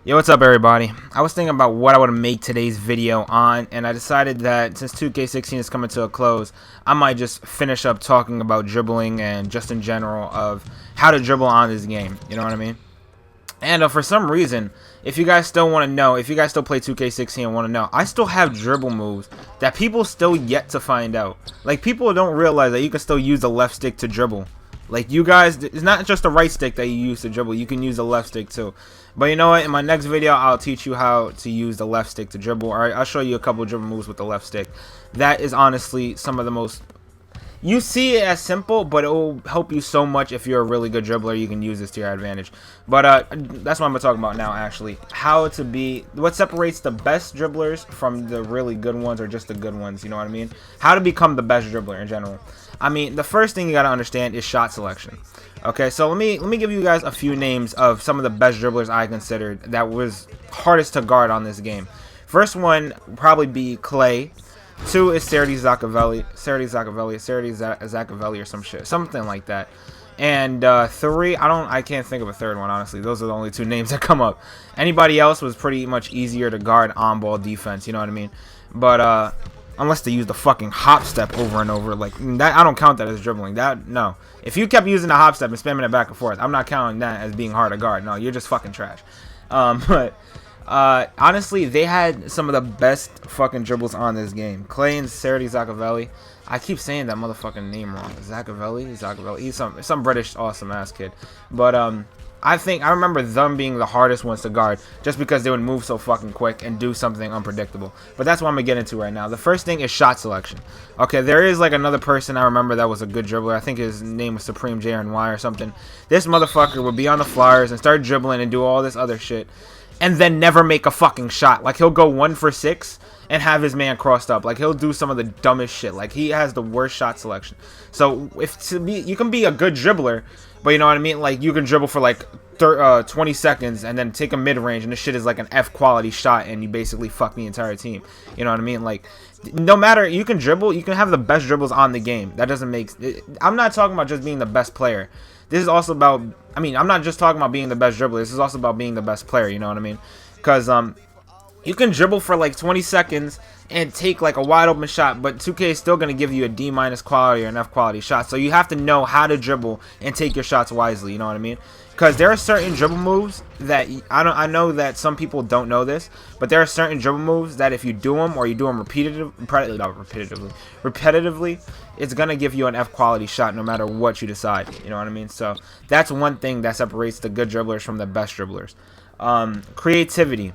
Yo, what's up everybody? I was thinking about what I would make today's video on, and I decided that since 2K16 is coming to a close, I might just finish up talking about dribbling and just in general of how to dribble on this game, you know what I mean? And for some reason, if you guys still want to know, if you guys still play 2K16 and want to know, I still have dribble moves that people still yet to find out. Like, people don't realize that you can still use the left stick to dribble. Like, you guys, it's not just the right stick that you use to dribble, you can use the left stick too. But you know what, in my next video, I'll teach you how to use the left stick to dribble. Alright, I'll show you a couple of dribble moves with the left stick. That is honestly some of the most... You see it as simple, but it will help you so much if you're a really good dribbler. You can use this to your advantage. But that's what I'm going to talk about now, actually. How to be... What separates the best dribblers from the really good ones or just the good ones, you know what I mean? How to become the best dribbler in general. I mean, the first thing you got to understand is shot selection. Okay, so let me give you guys a few names of some of the best dribblers I considered that was hardest to guard on this game. First one would probably be Clay. Two is Zachavelli or some shit, something like that. And three, I can't think of a third one, honestly. Those are the only two names that come up. Anybody else was pretty much easier to guard on ball defense, you know what I mean? But unless they use the fucking hop step over and over, like that, I don't count that as dribbling. That, no. If you kept using the hop step and spamming it back and forth, I'm not counting that as being hard to guard. No, you're just fucking trash. Honestly, they had some of the best fucking dribbles on this game. Clay and Zachavelli. I keep saying that motherfucking name wrong. Zachavelli. He's some British awesome ass kid. But I remember them being the hardest ones to guard just because they would move so fucking quick and do something unpredictable. But that's what I'm gonna get into right now. The first thing is shot selection. Okay, there is like another person I remember that was a good dribbler. I think his name was Supreme JRNY or something. This motherfucker would be on the Flyers and start dribbling and do all this other shit and then never make a fucking shot. Like, he'll go 1 for 6 and have his man crossed up. Like, he'll do some of the dumbest shit. Like, he has the worst shot selection. So you can be a good dribbler, but you know what I mean? Like, you can dribble for like 20 seconds and then take a mid-range, and this shit is like an F quality shot, and you basically fuck the entire team. You know what I mean? Like, no matter, you can dribble, you can have the best dribbles on the game. That doesn't make... I'm not talking about just being the best player. This is also about... I mean, I'm not just talking about being the best dribbler. This is also about being the best player, you know what I mean? Because you can dribble for like 20 seconds and take like a wide open shot, but 2K is still going to give you a D- quality or an F quality shot. So you have to know how to dribble and take your shots wisely, you know what I mean? Because there are certain dribble moves that I know that some people don't know this, but there are certain dribble moves that if you do them or you do them repetitively, it's gonna give you an F quality shot no matter what you decide. You know what I mean? So that's one thing that separates the good dribblers from the best dribblers. Creativity.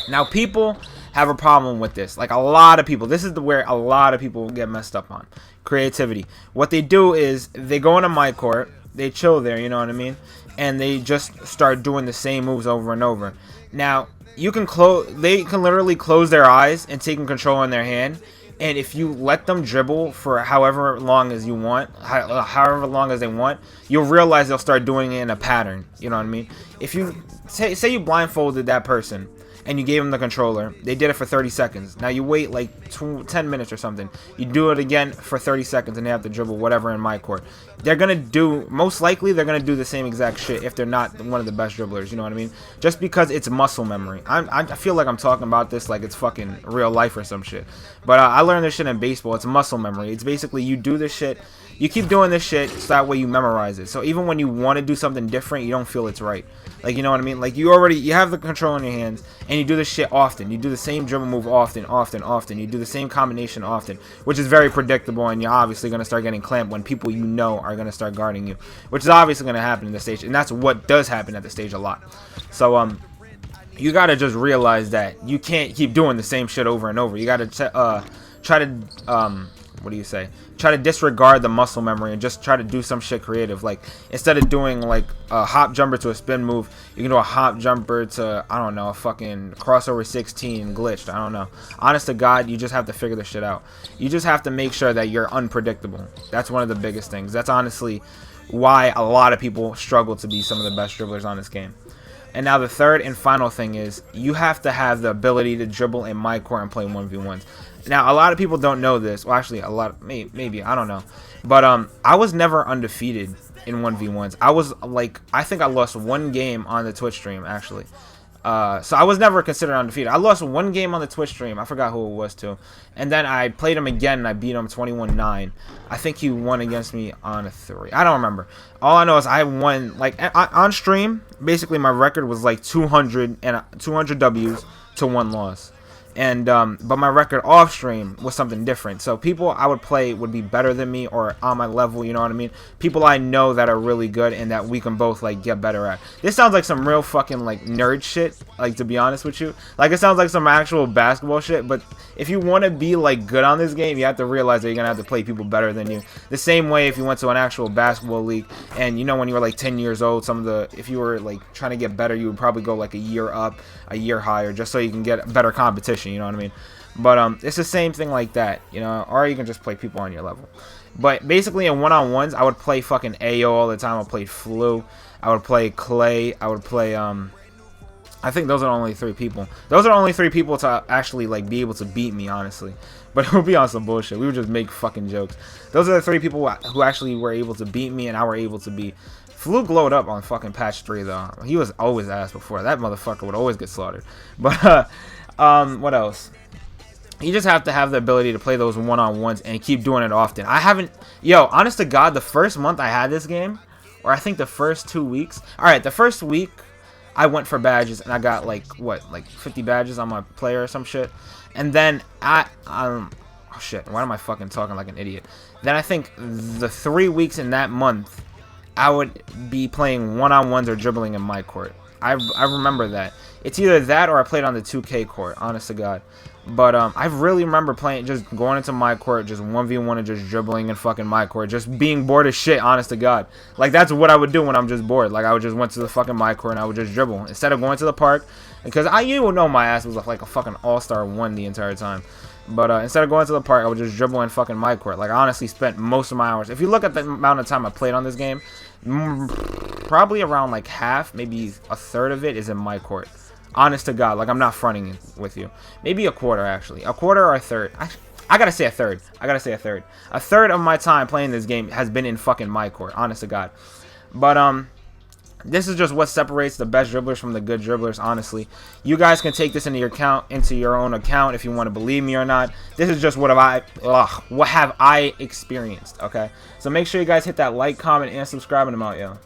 Now, people have a problem with this. Like, a lot of people. This is where a lot of people get messed up on. Creativity. What they do is they go into my court. They chill there, you know what I mean? And they just start doing the same moves over and over. Now, they can literally close their eyes and take control in their hand. And if you let them dribble for however long as you want, however long as they want, you'll realize they'll start doing it in a pattern. You know what I mean? If you say you blindfolded that person and you gave them the controller, they did it for 30 seconds. Now you wait like 10 minutes or something. You do it again for 30 seconds and they have to dribble whatever in my court. They're going to do, most likely they're going to do the same exact shit if they're not one of the best dribblers, you know what I mean? Just because it's muscle memory. I feel like I'm talking about this like it's fucking real life or some shit. But I learned this shit in baseball. It's muscle memory. It's basically you do this shit, you keep doing this shit so that way you memorize it. So even when you want to do something different, you don't feel it's right. Like, you know what I mean? Like, you have the control in your hands and you do this shit often. You do the same dribble move often. You do the same combination often, which is very predictable, and you're obviously going to start getting clamped when people you know are going to start guarding you, which is obviously going to happen in the stage, and that's what does happen at the stage a lot. So you got to just realize that you can't keep doing the same shit over and over. You got to try to try to disregard the muscle memory and just try to do some shit creative. Like, instead of doing like a hop jumper to a spin move, you can do a hop jumper to, I don't know, a fucking crossover 16 glitched. I don't know. Honest to God, you just have to figure this shit out. You just have to make sure that you're unpredictable. That's one of the biggest things. That's honestly why a lot of people struggle to be some of the best dribblers on this game. And now the third and final thing is you have to have the ability to dribble in my court and play 1v1s. Now, a lot of people don't know this. Well, actually, maybe, I don't know. But I was never undefeated in 1v1s. I was like, I think I lost one game on the Twitch stream, actually. So I was never considered undefeated. I lost one game on the Twitch stream. I forgot who it was to. And then I played him again and I beat him 21-9. I think he won against me on a 3. I don't remember. All I know is I won, like, on stream, basically my record was like 200 W's to 1 loss. And but my record off stream was something different. So people I would play would be better than me or on my level, you know what I mean? People I know that are really good and that we can both like get better at. This sounds like some real fucking like nerd shit, like, to be honest with you. Like, it sounds like some actual basketball shit, but if you want to be like good on this game, you have to realize that you're gonna have to play people better than you. The same way if you went to an actual basketball league and, you know, when you were like 10 years old, if you were like trying to get better, you would probably go like a year up, a year higher, just so you can get better competition, you know what I mean? But it's the same thing like that, you know, or you can just play people on your level. But basically in one-on-ones, I would play fucking AO all the time. I would play Flu, I would play Clay, I would play I think those are only 3 people. Those are only 3 people to actually like be able to beat me, honestly. But it would be on some bullshit. We would just make fucking jokes. Those are the 3 people who actually were able to beat me and I were able to beat. Flu glowed up on fucking patch 3 though. He was always ass before. That motherfucker would always get slaughtered. But what else? You just have to have the ability to play those one-on-ones and keep doing it often. I haven't, honest to God, the first month I had this game, or I think the first 2 weeks. All right, the first week I went for badges and I got like 50 badges on my player or some shit. And then oh shit, why am I fucking talking like an idiot? Then I think the 3 weeks in that month, I would be playing one-on-ones or dribbling in my court. I remember that. It's either that or I played on the 2K court, honest to God. But I really remember playing, just going into my court, just 1v1 and just dribbling in fucking my court, just being bored as shit, honest to God. Like, that's what I would do when I'm just bored. Like, I would just went to the fucking my court and I would just dribble instead of going to the park, because you would know my ass was like a fucking all-star 1 the entire time. But instead of going to the park, I would just dribble in fucking my court. Like, I honestly spent most of my hours. If you look at the amount of time I played on this game, probably around like half, maybe a third of it is in my court. Honest to God, like, I'm not fronting with you. Maybe a quarter, actually. A quarter or a third. I gotta say a third. A third of my time playing this game has been in fucking my court, honest to God. But this is just what separates the best dribblers from the good dribblers, honestly. You guys can take this into your own account if you want to believe me or not. This is just what have I experienced, okay? So make sure you guys hit that like, comment, and subscribe, and I'm out, yo.